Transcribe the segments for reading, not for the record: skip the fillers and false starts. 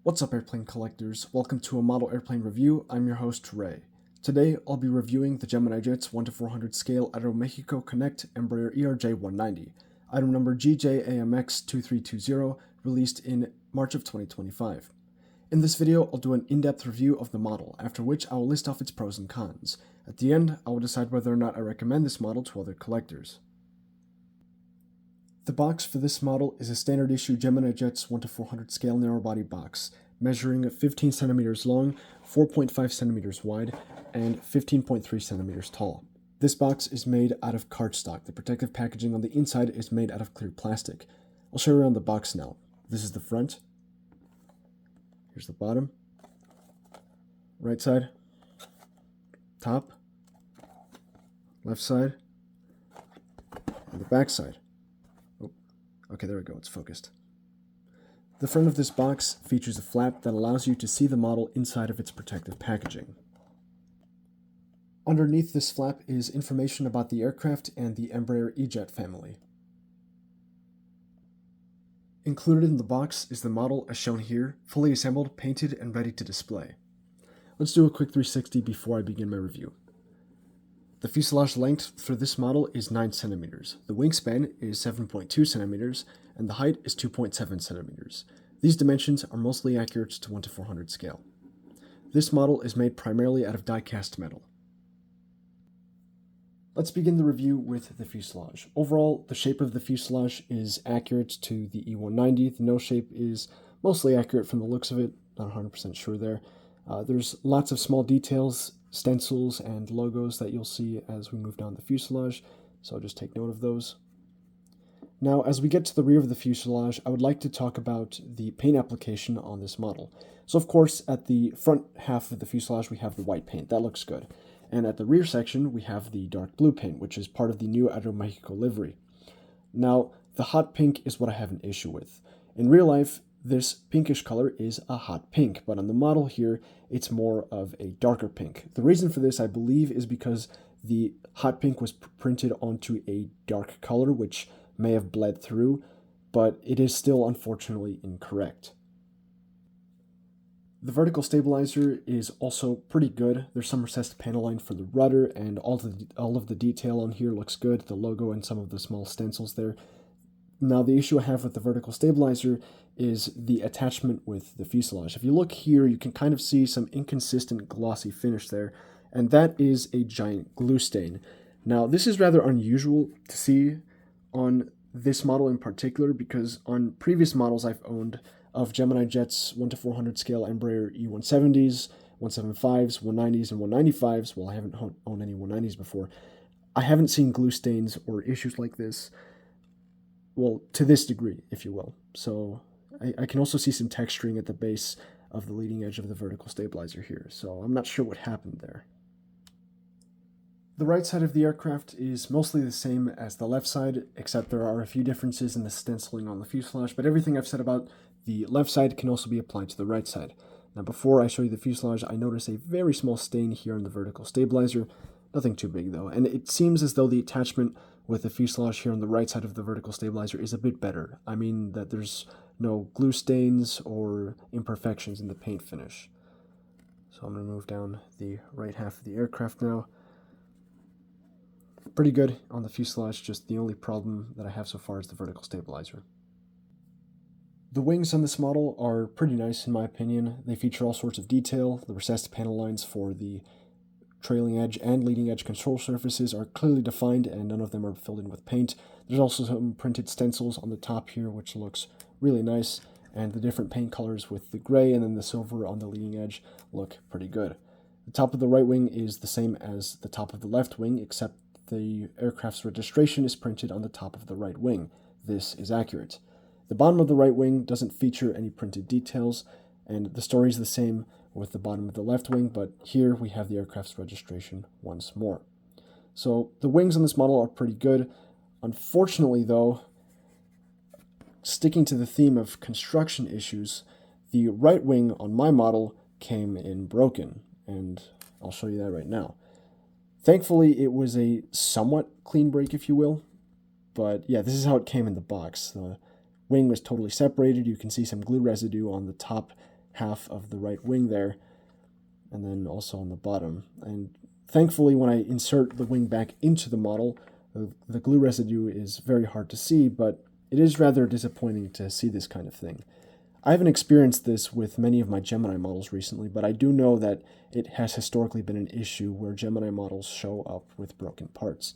What's up, airplane collectors? Welcome to a model airplane review. I'm your host, Ray. Today, I'll be reviewing the Gemini Jets 1-400 scale Aeromexico Connect Embraer ERJ-190, item number GJAMX2320, released in March of 2025. In this video, I'll do an in-depth review of the model, after which I will list off its pros and cons. At the end, I will decide whether or not I recommend this model to other collectors. The box for this model is a standard issue Gemini Jets 1-400 scale narrow-body box, measuring 15 centimeters long, 4.5 centimeters wide, and 15.3 centimeters tall. This box is made out of cardstock. The protective packaging on the inside is made out of clear plastic. I'll show you around the box now. This is the front. Here's the bottom. Right side. Top. Left side. And the back side. Okay, there we go, it's focused. The front of this box features a flap that allows you to see the model inside of its protective packaging. Underneath this flap is information about the aircraft and the Embraer E-Jet family. Included in the box is the model as shown here, fully assembled, painted, and ready to display. Let's do a quick 360 before I begin my review. The fuselage length for this model is 9 centimeters, the wingspan is 7.2 centimeters, and the height is 2.7 centimeters. These dimensions are mostly accurate to 1-400 scale. This model is made primarily out of die-cast metal. Let's begin the review with the fuselage. Overall, the shape of the fuselage is accurate to the E190. The nose shape is mostly accurate from the looks of it, not 100% sure there. There's lots of small details, stencils, and logos that you'll see as we move down the fuselage, so just take note of those. Now, as we get to the rear of the fuselage, I would like to talk about the paint application on this model. So of course, at the front half of the fuselage, we have the white paint. That looks good. And at the rear section, we have the dark blue paint, which is part of the new Aeromexico livery. Now, the hot pink is what I have an issue with. In real life, this pinkish color is a hot pink, but on the model here, it's more of a darker pink. The reason for this, I believe, is because the hot pink was printed onto a dark color, which may have bled through, but it is still unfortunately incorrect. The vertical stabilizer is also pretty good. There's some recessed panel line for the rudder, and all of the detail on here looks good, the logo and some of the small stencils there. Now, the issue I have with the vertical stabilizer is the attachment with the fuselage. If you look here, you can kind of see some inconsistent glossy finish there, and that is a giant glue stain. Now, this is rather unusual to see on this model in particular, because on previous models I've owned of Gemini Jets 1-400 scale Embraer E170s, 175s, 190s, and 195s, well, I haven't owned any 190s before, I haven't seen glue stains or issues like this. Well, to this degree, if you will. So I can also see some texturing at the base of the leading edge of the vertical stabilizer here, so I'm not sure what happened there. The right side of the aircraft is mostly the same as the left side, except there are a few differences in the stenciling on the fuselage, but everything I've said about the left side can also be applied to the right side. Now, before I show you the fuselage, I notice a very small stain here on the vertical stabilizer. Nothing too big, though, and it seems as though the attachment with the fuselage here on the right side of the vertical stabilizer is a bit better. I mean that there's no glue stains or imperfections in the paint finish. So I'm going to move down the right half of the aircraft now. Pretty good on the fuselage, just the only problem that I have so far is the vertical stabilizer. The wings on this model are pretty nice in my opinion. They feature all sorts of detail. The recessed panel lines for the trailing edge and leading edge control surfaces are clearly defined, and none of them are filled in with paint. There's also some printed stencils on the top here, which looks really nice, and the different paint colors with the gray and then the silver on the leading edge look pretty good. The top of the right wing is the same as the top of the left wing, except the aircraft's registration is printed on the top of the right wing. This is accurate. The bottom of the right wing doesn't feature any printed details, and the story is the same with the bottom of the left wing, but here we have the aircraft's registration once more. So the wings on this model are pretty good. Unfortunately, though, sticking to the theme of construction issues, the right wing on my model came in broken, and I'll show you that right now. Thankfully, it was a somewhat clean break, if you will, but yeah, this is how it came in the box. The wing was totally separated. You can see some glue residue on the top half of the right wing there, and then also on the bottom. And thankfully, when I insert the wing back into the model, the glue residue is very hard to see, but it is rather disappointing to see this kind of thing. I haven't experienced this with many of my Gemini models recently, but I do know that it has historically been an issue where Gemini models show up with broken parts.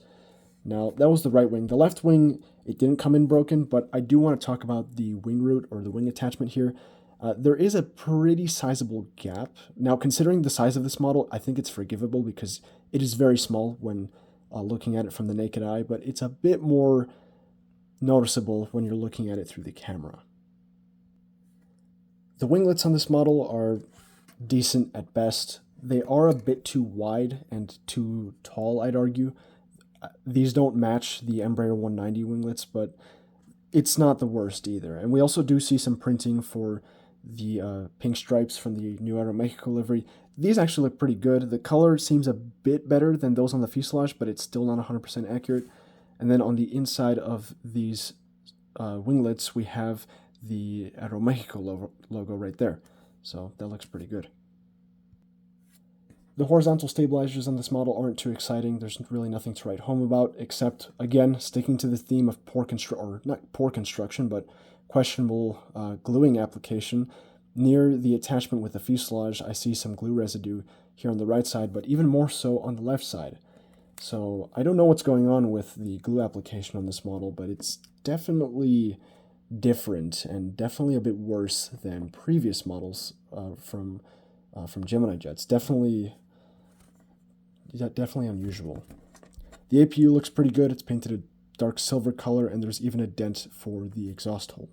Now, that was the right wing. The left wing, it didn't come in broken, but I do want to talk about the wing root or the wing attachment here. There is a pretty sizable gap. Now, considering the size of this model, I think it's forgivable because it is very small when looking at it from the naked eye, but it's a bit more noticeable when you're looking at it through the camera. The winglets on this model are decent at best. They are a bit too wide and too tall, I'd argue. These don't match the Embraer 190 winglets, but it's not the worst either. And we also do see some printing for the pink stripes from the new Aeromexico livery. These actually look pretty good. The color seems a bit better than those on the fuselage, but it's still not 100% accurate. And then on the inside of these winglets, we have the Aeromexico logo right there. So that looks pretty good. The horizontal stabilizers on this model aren't too exciting. There's really nothing to write home about, except, again, sticking to the theme of not poor construction, but questionable gluing application. Near the attachment with the fuselage, I see some glue residue here on the right side, but even more so on the left side. So I don't know what's going on with the glue application on this model, but it's definitely different and definitely a bit worse than previous models from Gemini jets. Definitely unusual. The APU looks pretty good. It's painted a dark silver color, and there's even a dent for the exhaust hole.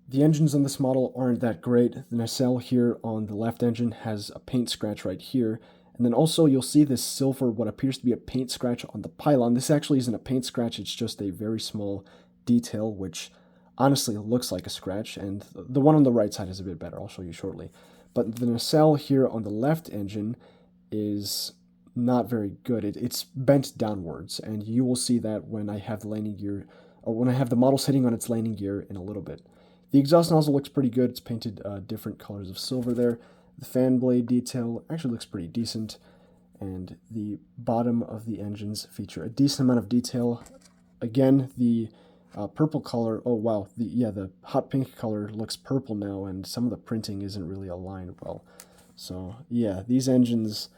The engines on this model aren't that great. The nacelle here on the left engine has a paint scratch right here, and then also you'll see this silver, what appears to be a paint scratch on the pylon. This actually isn't a paint scratch, it's just a very small detail, which honestly looks like a scratch, and the one on the right side is a bit better. I'll show you shortly. But the nacelle here on the left engine is not very good. It's bent downwards, and you will see that when I have the landing gear, or when I have the model sitting on its landing gear in a little bit. The exhaust nozzle looks pretty good. It's painted different colors of silver there. The fan blade detail actually looks pretty decent, and the bottom of the engines feature a decent amount of detail. Again, the purple color, oh wow, the hot pink color looks purple now, and some of the printing isn't really aligned well. So yeah, these engines,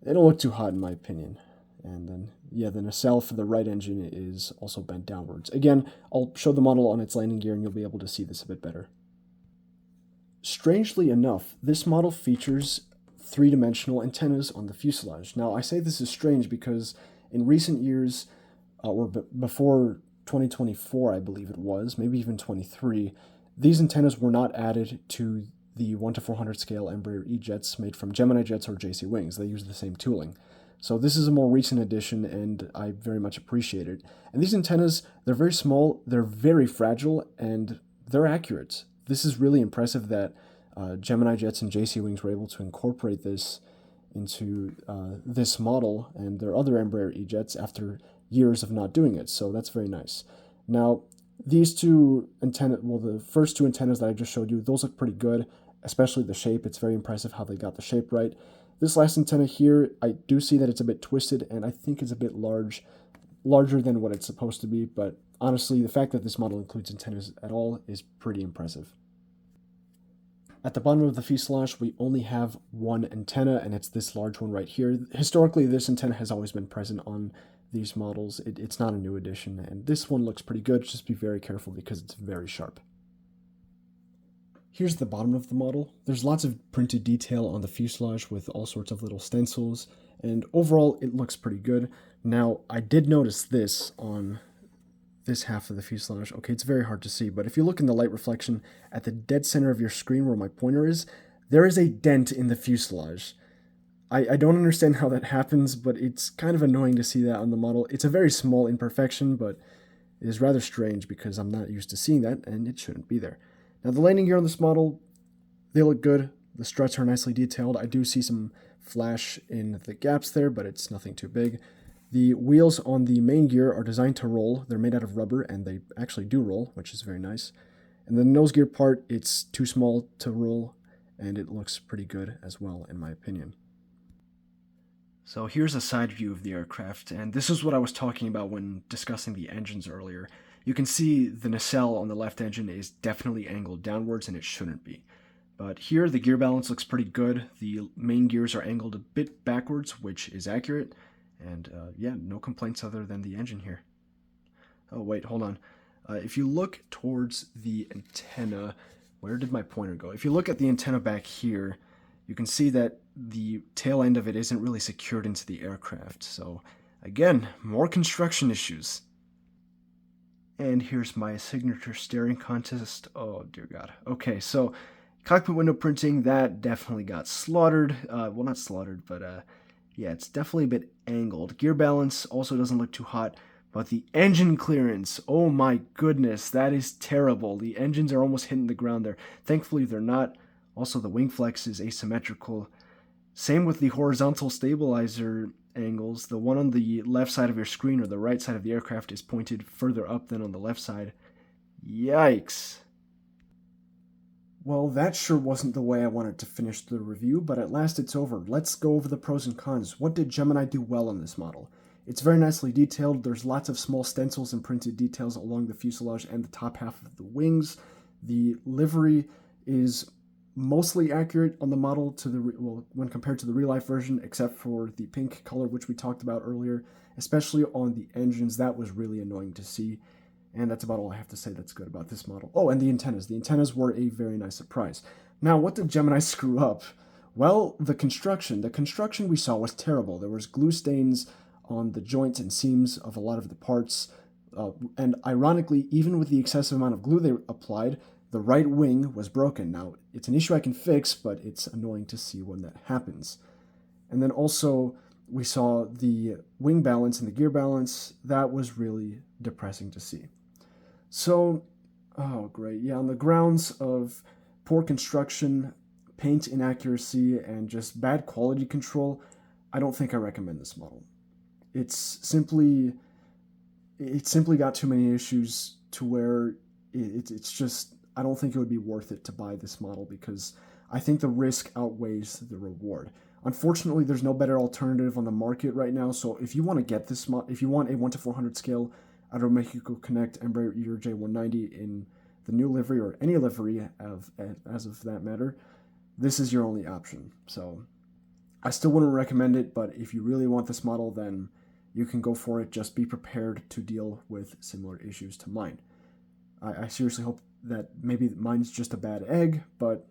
they don't look too hot in my opinion. And then, yeah, the nacelle for the right engine is also bent downwards. Again, I'll show the model on its landing gear and you'll be able to see this a bit better. Strangely enough, this model features three-dimensional antennas on the fuselage. Now, I say this is strange because in recent years, or before 2024, I believe it was, maybe even 23, these antennas were not added to the 1:400 scale Embraer E-jets made from Gemini jets or JC wings. They use the same tooling. So this is a more recent addition, and I very much appreciate it. And these antennas, they're very small, they're very fragile, and they're accurate. This is really impressive that Gemini jets and JC wings were able to incorporate this into this model and their other Embraer E-jets after years of not doing it, so that's very nice. Now, these two antennas, well, the first two antennas that I just showed you, those look pretty good, especially the shape. It's very impressive how they got the shape right. This last antenna here, I do see that it's a bit twisted, and I think it's a bit larger than what it's supposed to be, but honestly, the fact that this model includes antennas at all is pretty impressive. At the bottom of the fuselage, we only have one antenna, and it's this large one right here. Historically, this antenna has always been present on these models. It's not a new addition, and this one looks pretty good. Just be very careful because it's very sharp. Here's the bottom of the model. There's lots of printed detail on the fuselage with all sorts of little stencils, and overall it looks pretty good. Now, I did notice this on this half of the fuselage. Okay, it's very hard to see, but if you look in the light reflection at the dead center of your screen where my pointer is, there is a dent in the fuselage. I don't understand how that happens, but it's kind of annoying to see that on the model. It's a very small imperfection, but it is rather strange because I'm not used to seeing that, and it shouldn't be there. Now, the landing gear on this model, they look good. The struts are nicely detailed. I do see some flash in the gaps there, but it's nothing too big. The wheels on the main gear are designed to roll. They're made out of rubber, and they actually do roll, which is very nice. And the nose gear part, it's too small to roll, and it looks pretty good as well, in my opinion. So here's a side view of the aircraft, and this is what I was talking about when discussing the engines earlier. You can see the nacelle on the left engine is definitely angled downwards, and it shouldn't be. But here, the gear balance looks pretty good. The main gears are angled a bit backwards, which is accurate. And yeah, no complaints other than the engine here. Oh, wait, hold on. If you look towards the antenna, where did my pointer go? If you look at the antenna back here, you can see that the tail end of it isn't really secured into the aircraft. So again, more construction issues. And here's my signature steering contest. Oh, dear God. Okay, so cockpit window printing, that definitely got slaughtered. Well, not slaughtered, but yeah, it's definitely a bit angled. Gear balance also doesn't look too hot, but the engine clearance, oh my goodness, that is terrible. The engines are almost hitting the ground there. Thankfully, they're not. Also, the wing flex is asymmetrical. Same with the horizontal stabilizer angles. The one on the left side of your screen or the right side of the aircraft is pointed further up than on the left side. Yikes. Well, that sure wasn't the way I wanted to finish the review, but at last it's over. Let's go over the pros and cons. What did Gemini do well on this model? It's very nicely detailed. There's lots of small stencils and printed details along the fuselage and the top half of the wings. The livery is mostly accurate on the model to the when compared to the real-life version, except for the pink color, which we talked about earlier, especially on the engines. That was really annoying to see. And that's about all I have to say that's good about this model. Oh, and the antennas. The antennas were a very nice surprise. Now, what did Gemini screw up? Well, the construction. The construction we saw was terrible. There was glue stains on the joints and seams of a lot of the parts. And ironically, even with the excessive amount of glue they applied, the right wing was broken. Now, it's an issue I can fix, but it's annoying to see when that happens. And then also, we saw the wing balance and the gear balance. That was really depressing to see. So, oh great, yeah, on the grounds of poor construction, paint inaccuracy, and just bad quality control, I don't think I recommend this model. It simply got too many issues to where it's just, I don't think it would be worth it to buy this model because I think the risk outweighs the reward. Unfortunately, there's no better alternative on the market right now, so if you want to get this if you want a 1:400 scale Aeromexico Connect Embraer ERJ-190 in the new livery or any livery as of that matter, this is your only option. So I still wouldn't recommend it, but if you really want this model, then you can go for it. Just be prepared to deal with similar issues to mine. I seriously hope that maybe mine's just a bad egg, but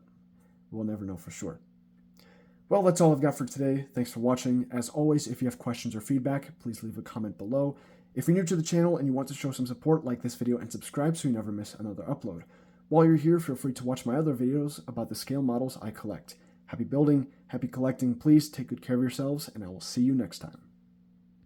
we'll never know for sure. Well, that's all I've got for today. Thanks for watching. As always, if you have questions or feedback, please leave a comment below. If you're new to the channel and you want to show some support, like this video and subscribe so you never miss another upload. While you're here, feel free to watch my other videos about the scale models I collect. Happy building, happy collecting. Please take good care of yourselves, and I will see you next time.